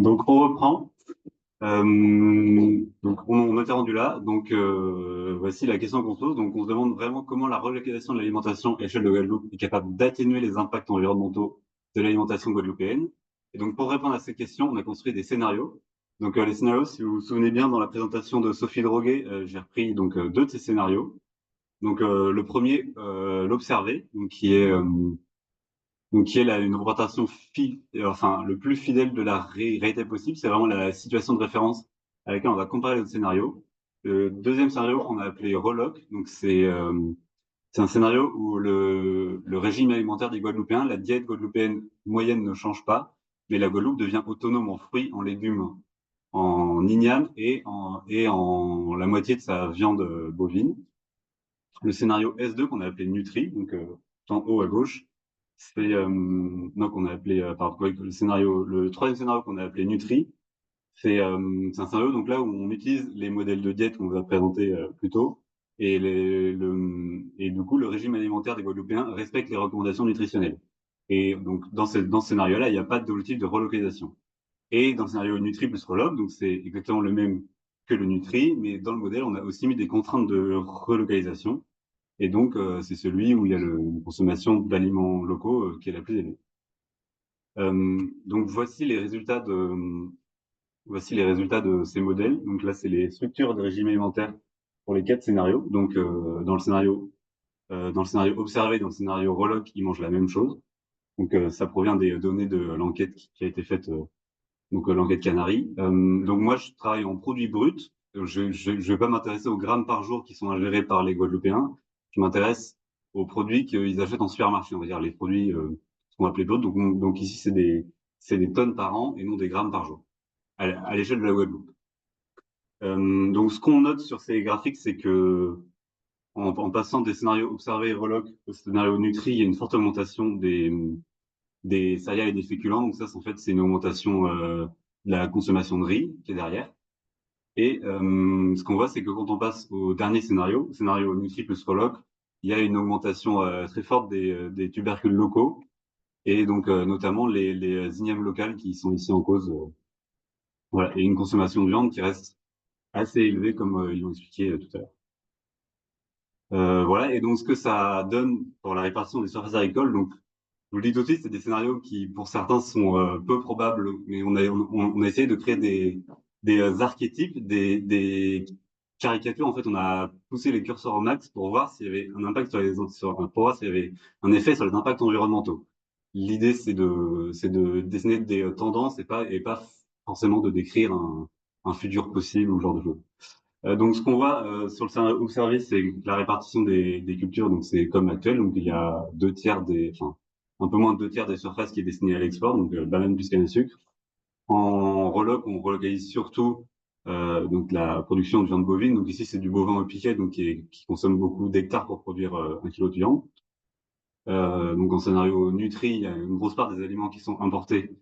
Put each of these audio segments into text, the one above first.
Donc on reprend. Donc on était rendu là. Donc voici la question qu'on se pose. Donc on se demande vraiment comment la relocalisation de l'alimentation à l'échelle de Guadeloupe est capable d'atténuer les impacts environnementaux de l'alimentation guadeloupéenne. Et donc pour répondre à cette question, on a construit des scénarios. Donc les scénarios, si vous vous souvenez bien, dans la présentation de Sophie Droguet, j'ai repris donc deux de ces scénarios. Donc le premier, l'observer, donc qui est une représentation enfin, le plus fidèle de la réalité possible. C'est vraiment la situation de référence à laquelle on va comparer les autres scénarios. Le deuxième scénario qu'on a appelé Reloc, donc c'est un scénario où le régime alimentaire des Guadeloupéens, la diète guadeloupéenne moyenne ne change pas, mais la Guadeloupe devient autonome en fruits, en légumes, en ignames et en la moitié de sa viande bovine. Le scénario S2 qu'on a appelé Nutri, donc en haut à gauche, non, qu'on a appelé pardon, ouais, le troisième scénario qu'on a appelé Nutri, c'est un scénario donc là où on utilise les modèles de diète qu'on vous a présentés plus tôt et du coup le régime alimentaire des Guadeloupéens respecte les recommandations nutritionnelles. Et donc dans ce scénario-là, il n'y a pas d'objectif de relocalisation. Et dans le scénario Nutri plus Reloc, donc c'est exactement le même que le Nutri, mais dans le modèle, on a aussi mis des contraintes de relocalisation. Et donc, c'est celui où il y a une consommation d'aliments locaux qui est la plus élevée. Donc, voici les résultats de ces modèles. Donc là, c'est les structures de régime alimentaire pour les quatre scénarios. Donc, dans le scénario observé, dans le scénario Reloc, ils mangent la même chose. Donc, ça provient des données de l'enquête qui a été faite, donc l'enquête Canary. Donc, moi, je travaille en produits bruts. Je vais pas m'intéresser aux grammes par jour qui sont ingérés par les Guadeloupéens. Je m'intéresse aux produits qu'ils achètent en supermarché, on va dire les produits qu'on va appeler bruts. Donc ici, c'est des tonnes par an et non des grammes par jour, à l'échelle de la Guadeloupe. Donc ce qu'on note sur ces graphiques, c'est que en passant des scénarios observés et reloc au scénario Nutri, il y a une forte augmentation des céréales et des féculents. Donc ça, en fait, c'est une augmentation de la consommation de riz qui est derrière. Et ce qu'on voit, c'est que quand on passe au dernier scénario, scénario Nutri plus Reloc, il y a une augmentation très forte des tubercules locaux et donc notamment les ignames locales qui sont ici en cause. Voilà, et une consommation de viande qui reste assez élevée, comme ils l'ont expliqué tout à l'heure. Voilà, et donc ce que ça donne pour la répartition des surfaces agricoles, donc je vous le dis tout de suite, c'est des scénarios qui, pour certains, sont peu probables, mais on a essayé de créer des archétypes, des caricatures. En fait, on a poussé les curseurs au max pour voir s'il y avait un impact pour voir s'il y avait un effet sur les impacts environnementaux. L'idée, c'est de dessiner des tendances et pas forcément de décrire un futur possible ou ce genre de choses. Donc, ce qu'on voit sur le scénario observé, c'est la répartition des cultures. Donc, c'est comme actuel. Donc, il y a enfin, un peu moins de deux tiers des surfaces qui est destinée à l'export, donc banane plus canne à sucre. En reloc, on relocalise surtout donc la production de viande bovine. Donc ici, c'est du bovin au piquet, donc qui consomme beaucoup d'hectares pour produire 1 kilo de viande. Donc en scénario Nutri, il y a une grosse part des aliments qui sont importés.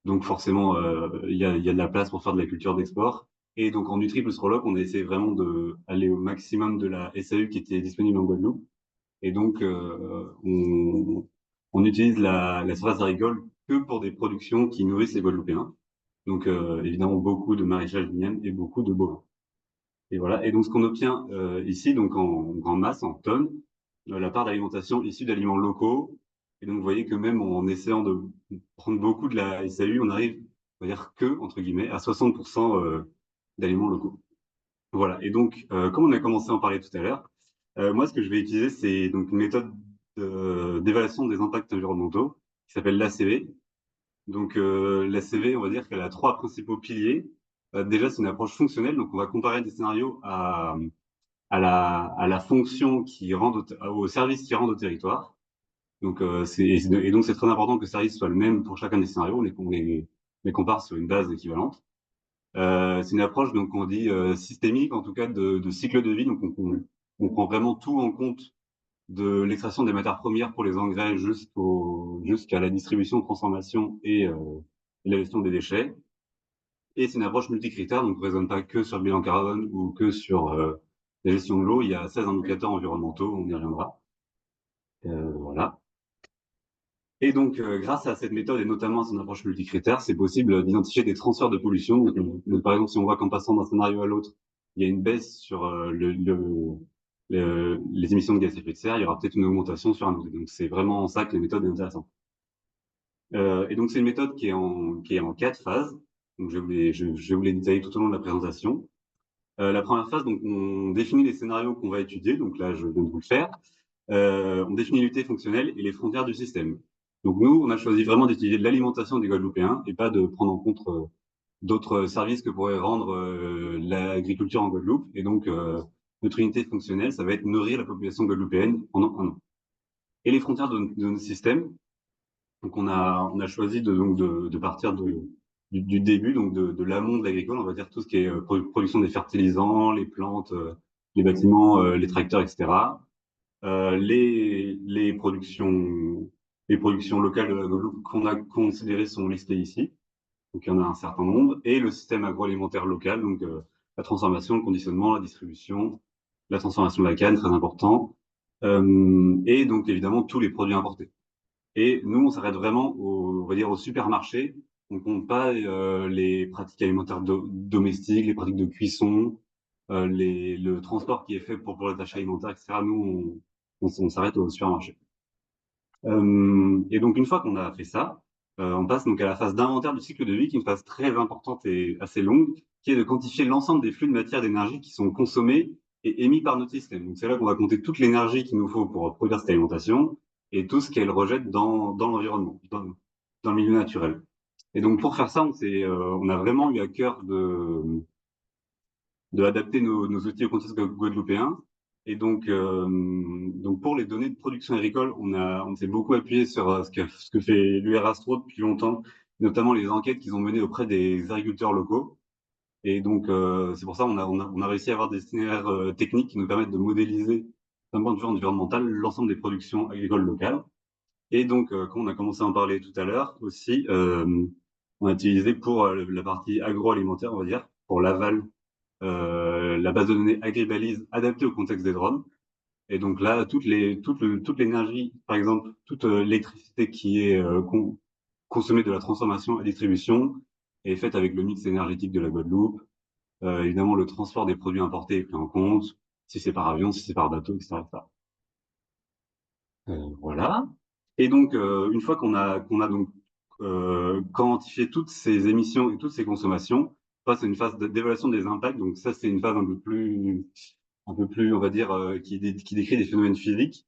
Donc forcément, il y a de la place pour faire de la culture d'export. Et donc en Nutri plus Reloc, on a essayé vraiment de aller au maximum de la SAU qui était disponible en Guadeloupe. Et donc on utilise la surface agricole que pour des productions qui nourrissent les Guadeloupéens. Donc évidemment beaucoup de maraîchage miel et beaucoup de bovins. Et voilà. Et donc ce qu'on obtient ici, donc en masse, en tonnes, la part d'alimentation issue d'aliments locaux. Et donc vous voyez que même en essayant de prendre beaucoup de la SAU, on arrive, on va dire que entre guillemets, à 60% d'aliments locaux. Voilà. Et donc comme on a commencé à en parler tout à l'heure, moi ce que je vais utiliser, c'est donc une méthode d'évaluation des impacts environnementaux qui s'appelle l'ACV. Donc l'ACV, on va dire qu'elle a trois principaux piliers. Déjà, c'est une approche fonctionnelle, donc on va comparer des scénarios à la fonction qui rend au service qui rend au territoire. Donc et donc c'est très important que le service soit le même pour chacun des scénarios, on les compare sur une base équivalente. C'est une approche donc on dit systémique, en tout cas de cycle de vie, donc on prend vraiment tout en compte de l'extraction des matières premières pour les engrais jusqu'à la distribution, transformation et la gestion des déchets. Et c'est une approche multicritère, donc on ne raisonne pas que sur le bilan carbone ou que sur la gestion de l'eau. Il y a 16 indicateurs environnementaux, on y reviendra. Voilà. Et donc, grâce à cette méthode et notamment à son approche multicritère, c'est possible d'identifier des transferts de pollution. Donc, par exemple, si on voit qu'en passant d'un scénario à l'autre, il y a une baisse sur les émissions de gaz à effet de serre, il y aura peut-être une augmentation sur un autre. Donc, c'est vraiment en ça que la méthode est intéressante. Et donc, c'est une méthode qui est en 4 phases. Donc, je vais vous les détailler tout au long de la présentation. La première phase, donc, on définit les scénarios qu'on va étudier. Donc là, je viens de vous le faire. On définit l'unité fonctionnelle et les frontières du système. Donc nous, on a choisi vraiment d'étudier l'alimentation des Guadeloupéens et pas de prendre en compte d'autres services que pourrait rendre l'agriculture en Guadeloupe. Et donc, notre unité fonctionnelle, ça va être nourrir la population guadeloupéenne pendant un an. Et les frontières de notre système, donc on a choisi de partir du début, donc de l'amont de l'agricole, on va dire tout ce qui est production des fertilisants, les plantes, les bâtiments, les tracteurs, etc. Les les productions locales de la Guadeloupe qu'on a considérées sont listées ici. Donc, il y en a un certain nombre. Et le système agroalimentaire local, donc la transformation, le conditionnement, la distribution, la transformation de la canne, très important. Et donc, évidemment, tous les produits importés. Et nous, on s'arrête vraiment on va dire, au supermarché. On compte pas les pratiques alimentaires domestiques, les pratiques de cuisson, le transport qui est fait pour les achats alimentaires, etc. Nous, on s'arrête au supermarché. Et donc, une fois qu'on a fait ça, on passe donc à la phase d'inventaire du cycle de vie, qui est une phase très importante et assez longue, qui est de quantifier l'ensemble des flux de matière et d'énergie qui sont consommés et émis par notre système. Donc, c'est là qu'on va compter toute l'énergie qu'il nous faut pour produire cette alimentation et tout ce qu'elle rejette dans l'environnement, dans le milieu naturel. Et donc, pour faire ça, on a vraiment eu à cœur de adapter nos outils au contexte guadeloupéen. Et donc pour les données de production agricole, on s'est beaucoup appuyé sur ce que fait l'UR-Astro depuis longtemps, notamment les enquêtes qu'ils ont menées auprès des agriculteurs locaux. Et donc, c'est pour ça qu'on a réussi à avoir des itinéraires techniques qui nous permettent de modéliser, d'un point de vue environnemental, l'ensemble des productions agricoles locales. Et donc, quand on a commencé à en parler tout à l'heure aussi, on a utilisé pour la partie agroalimentaire, on va dire, pour l'aval, la base de données Agribalise adaptée au contexte des drones. Et donc là, toute l'énergie, par exemple, toute l'électricité qui est consommée de la transformation à distribution est faite avec le mix énergétique de la Guadeloupe. Évidemment, le transport des produits importés est pris en compte, si c'est par avion, si c'est par bateau, etc. etc. Voilà. Et donc, une fois qu'on a donc quantifié toutes ces émissions et toutes ces consommations, on passe à une phase d'évaluation des impacts. Donc ça, c'est une phase un peu plus, on va dire, qui décrit des phénomènes physiques.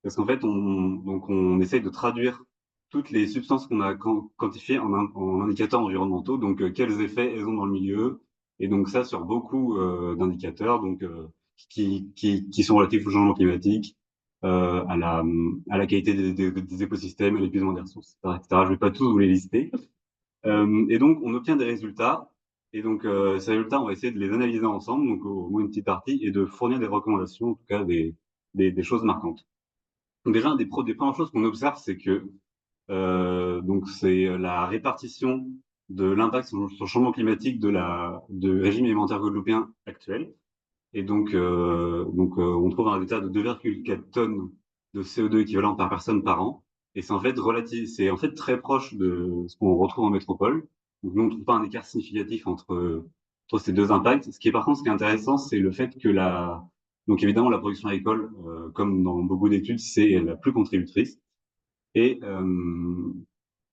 Parce qu'en fait, on essaye de traduire toutes les substances qu'on a quantifiées en indicateurs environnementaux. Donc, quels effets elles ont dans le milieu. Et donc ça, sur beaucoup d'indicateurs, donc qui sont relatifs au changement climatique, à la qualité des écosystèmes, à l'épuisement des ressources, etc., etc. Je vais pas tous vous les lister. Et donc, on obtient des résultats. Et donc, ces résultats, on va essayer de les analyser ensemble, donc au moins une petite partie, et de fournir des recommandations, en tout cas des choses marquantes. Donc déjà, des premières choses qu'on observe, c'est que donc c'est la répartition de l'impact sur le changement climatique de régime alimentaire guadeloupéen actuel. Et on trouve un état de 2,4 tonnes de CO2 équivalent par personne par an. Et c'est en fait très proche de ce qu'on retrouve en métropole. Donc nous, on ne trouve pas un écart significatif entre ces deux impacts. Ce qui est intéressant, c'est le fait que donc évidemment, la production agricole, comme dans beaucoup d'études, c'est la plus contributrice. Et, euh,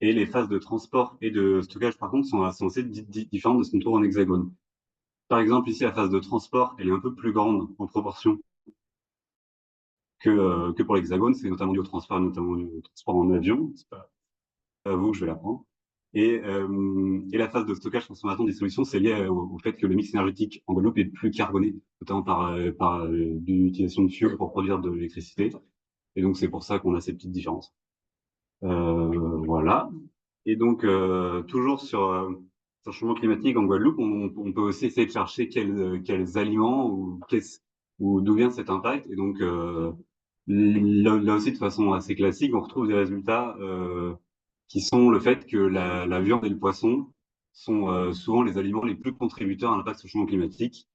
et les phases de transport et de stockage, par contre, sont assez différentes de ce qu'on trouve en hexagone. Par exemple, ici, la phase de transport, elle est un peu plus grande en proportion que pour l'Hexagone. C'est notamment dû au transport, notamment dû au transport en avion. C'est pas à vous que je vais l'apprendre. Et la phase de stockage, transformation, distribution, c'est lié au fait que le mix énergétique en Guadeloupe est plus carboné, notamment par l'utilisation de fioul pour produire de l'électricité. Et donc, c'est pour ça qu'on a ces petites différences. Voilà. Et donc, toujours sur le changement climatique en Guadeloupe, on peut aussi essayer de chercher quels aliments ou d'où vient cet impact. Et donc, là aussi, de façon assez classique, on retrouve des résultats qui sont le fait que la viande et le poisson sont souvent les aliments les plus contributeurs à l'impact sur le changement climatique.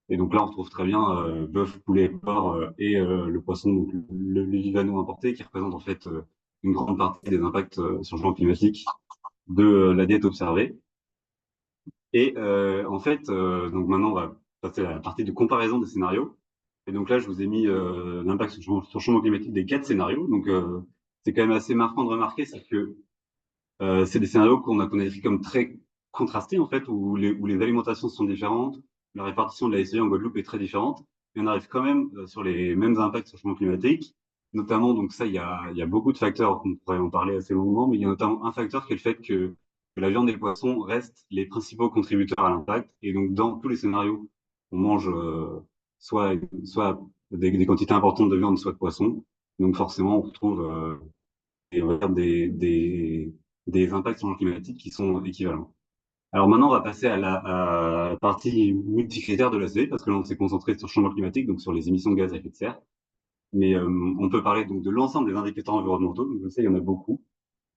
Et donc là, on retrouve très bien bœuf, poulet, porc et le poisson, donc le vivano importé, qui représente en fait une grande partie des impacts sur le changement climatique de la diète observée. Et en fait, donc maintenant, on va passer à la partie de comparaison des scénarios. Et donc là, je vous ai mis l'impact sur le changement climatique des 4 scénarios. Donc, c'est quand même assez marquant de remarquer, c'est que c'est des scénarios qu'on a décrits comme très contrastés, en fait, où les alimentations sont différentes, la répartition de la SCI en Guadeloupe est très différente, et on arrive quand même sur les mêmes impacts sur le changement climatique. Notamment, donc ça, il y a beaucoup de facteurs, on pourrait en parler assez longuement, mais il y a notamment un facteur qui est le fait que la viande et le poisson restent les principaux contributeurs à l'impact. Et donc, dans tous les scénarios, on mange soit, soit des quantités importantes de viande, soit de poisson. Donc, forcément, on retrouve et on regarde des impacts sur le climatique qui sont équivalents. Alors maintenant, on va passer à la partie multicritère de la l'ACV, parce que là, on s'est concentré sur le changement climatique, donc sur les émissions de gaz à effet de serre. Mais on peut parler donc de l'ensemble des indicateurs environnementaux. Donc, je sais, il y en a beaucoup.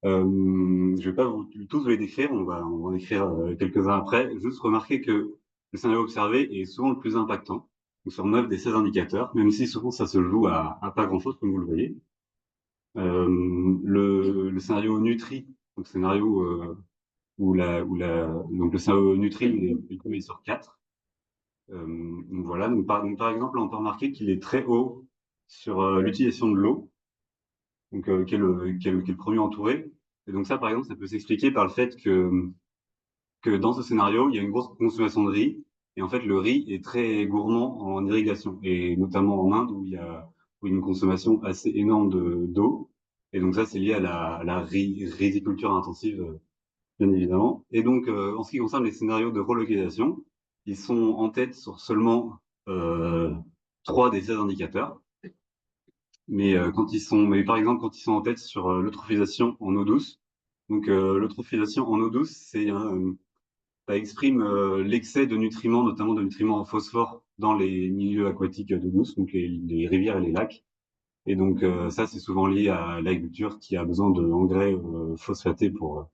Je vais pas tous vous les décrire, on va en écrire quelques-uns après. Juste remarquer que le scénario observé est souvent le plus impactant, donc sur 9 des 16 indicateurs, même si souvent ça se joue à pas grand-chose, comme vous le voyez. Le scénario Nutri, donc scénario donc le scénario Nutri il est commis sur 4. Donc voilà, donc par exemple, on peut remarquer qu'il est très haut sur l'utilisation de l'eau, donc qui est le premier entouré. Et donc ça, par exemple, ça peut s'expliquer par le fait que dans ce scénario, il y a une grosse consommation de riz. Et en fait, le riz est très gourmand en irrigation, et notamment en Inde, où il y a une consommation assez énorme d'eau. Et donc ça, c'est lié à la riziculture intensive, bien évidemment. Et donc, en ce qui concerne les scénarios de relocalisation, ils sont en tête sur seulement euh, 3 des 16 indicateurs. Mais par exemple, quand ils sont en tête sur l'eutrophisation en eau douce, donc l'eutrophisation en eau douce, ça exprime l'excès de nutriments, notamment de nutriments en phosphore dans les milieux aquatiques d'eau douce, donc les rivières et les lacs. Et donc ça, c'est souvent lié à l'agriculture qui a besoin d'engrais phosphatés pour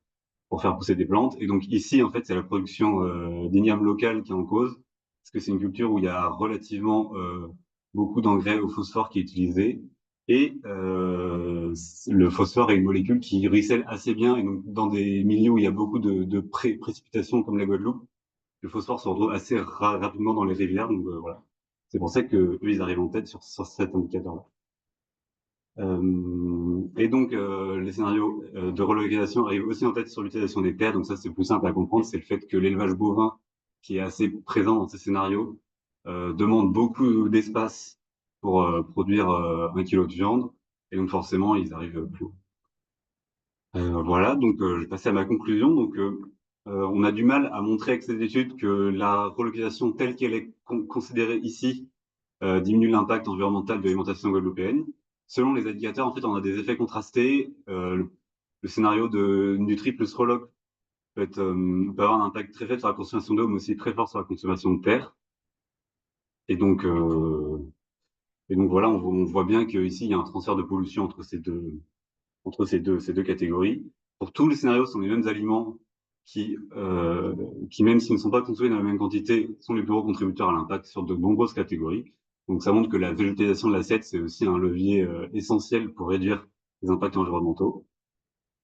faire pousser des plantes. Et donc ici, en fait, c'est la production d'igname locale qui est en cause, parce que c'est une culture où il y a relativement beaucoup d'engrais au phosphore qui est utilisé. Et le phosphore est une molécule qui ruisselle assez bien. Et donc, dans des milieux où il y a beaucoup de précipitations comme la Guadeloupe, le phosphore se retrouve assez rapidement dans les rivières. Donc voilà. C'est pour ça que eux, ils arrivent en tête sur cet indicateur-là. Et donc, les scénarios de relocalisation arrivent aussi en tête sur l'utilisation des terres. Donc ça, c'est plus simple à comprendre. C'est le fait que l'élevage bovin, qui est assez présent dans ces scénarios, demande beaucoup d'espace pour produire 1 kilo de viande. Et donc, forcément, ils arrivent plus haut. Voilà, donc je vais passer à ma conclusion. Donc, on a du mal à montrer avec cette étude que la relocalisation telle qu'elle est considérée ici diminue l'impact environnemental de l'alimentation guadeloupéenne. Selon les indicateurs, en fait, on a des effets contrastés. Le scénario de Nutri plus Reloc peut avoir un impact très faible sur la consommation d'eau, mais aussi très fort sur la consommation de terre. Et donc, euh, et donc voilà, on voit bien qu'ici, il y a un transfert de pollution entre ces deux catégories. Pour tous les scénarios, ce sont les mêmes aliments qui, même s'ils ne sont pas consommés dans la même quantité, sont les plus gros contributeurs à l'impact sur de nombreuses catégories. Donc ça montre que la végétalisation de l'assiette, c'est aussi un levier essentiel pour réduire les impacts environnementaux.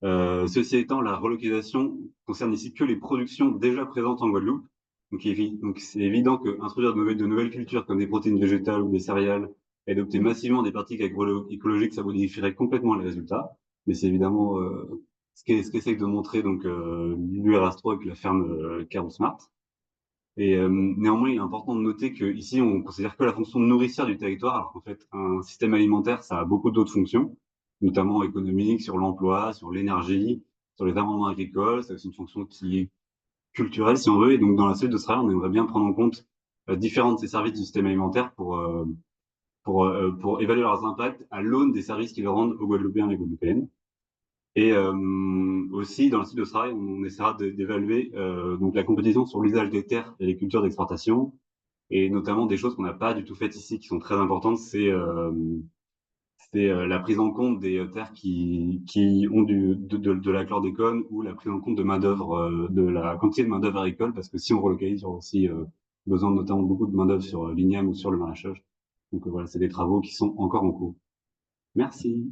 Ceci étant, la relocalisation concerne ici que les productions déjà présentes en Guadeloupe. Donc c'est évident qu'introduire de nouvelles cultures comme des protéines végétales ou des céréales et adopter massivement des pratiques agroécologiques, ça modifierait complètement les résultats. Mais c'est évidemment ce qu'essaie de montrer donc l'URAS3 avec la ferme Caro Smart. Et néanmoins, il est important de noter que ici, on considère que la fonction nourricière du territoire, alors qu'en fait, un système alimentaire, ça a beaucoup d'autres fonctions, notamment économiques, sur l'emploi, sur l'énergie, sur les amendements agricoles. C'est aussi une fonction qui est culturelle, si on veut. Et donc, dans la suite de ce travail, on aimerait bien prendre en compte différents de ces services du système alimentaire pour évaluer leurs impacts à l'aune des services qu'ils rendent aux Guadeloupéens et Guadeloupéennes. Et aussi, dans le site de ce travail, on essaiera d'évaluer donc la compétition sur l'usage des terres et les cultures d'exportation, et notamment des choses qu'on n'a pas du tout faites ici, qui sont très importantes, c'est la prise en compte des terres qui ont de la chlordécone, ou la prise en compte de main-d'œuvre, de la quantité de main-d'œuvre agricole, parce que si on relocalise, il y aura aussi besoin de notamment beaucoup de main-d'œuvre sur l'igname ou sur le maraîchage. Donc voilà, c'est des travaux qui sont encore en cours. Merci.